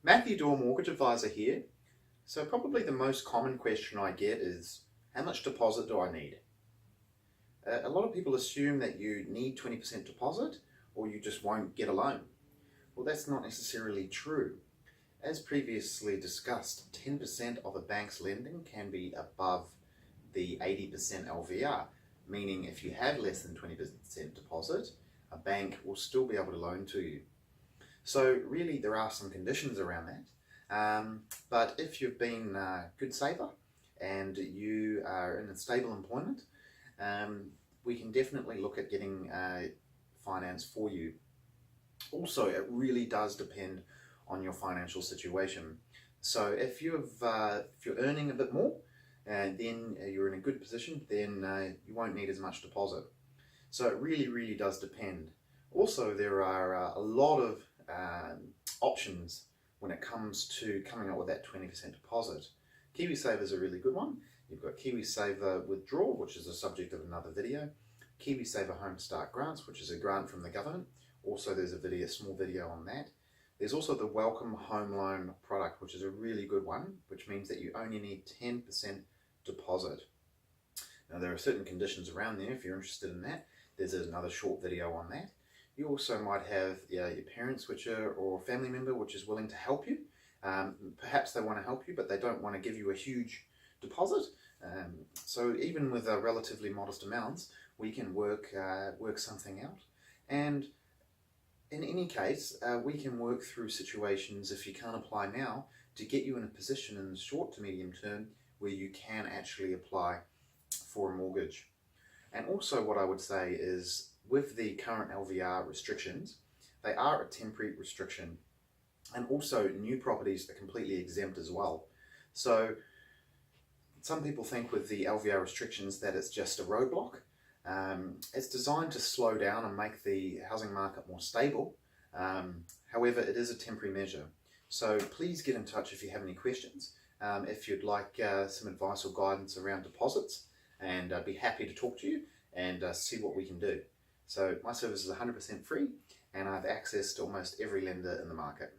Matthew Dawe, mortgage advisor here. So probably the most common question I get is, how much deposit do I need? A lot of people assume that you need 20% deposit or you just won't get a loan. Well, that's not necessarily true. As previously discussed, 10% of a bank's lending can be above the 80% LVR, meaning if you have less than 20% deposit, a bank will still be able to loan to you. So really there are some conditions around that, but if you've been a good saver and you are in a stable employment, we can definitely look at getting finance for you. Also, it really does depend on your financial situation. So if you're earning a bit more, then you're in a good position, then you won't need as much deposit. So it really does depend. Also, there are a lot of options when it comes to coming up with that 20% deposit. KiwiSaver is a really good one. You've got KiwiSaver Withdraw, which is the subject of another video. KiwiSaver Home Start Grants, which is a grant from the government. Also, there's a small video on that. There's also the Welcome Home Loan product, which is a really good one, which means that you only need 10% deposit. Now, there are certain conditions around there if you're interested in that. There's another short video on that. You also might have your parents or family member which is willing to help you. Perhaps they want to help you, but they don't want to give you a huge deposit. So even with relatively modest amounts, we can work something out. And in any case, we can work through situations, if you can't apply now, to get you in a position in the short to medium term where you can actually apply for a mortgage. And also what I would say is, with the current LVR restrictions, they are a temporary restriction, and also new properties are completely exempt as well. So some people think with the LVR restrictions that it's just a roadblock. It's designed to slow down and make the housing market more stable. However, it is a temporary measure. So please get in touch if you have any questions. If you'd like some advice or guidance around deposits, and I'd be happy to talk to you and see what we can do. So my service is 100% free, and I have access to almost every lender in the market.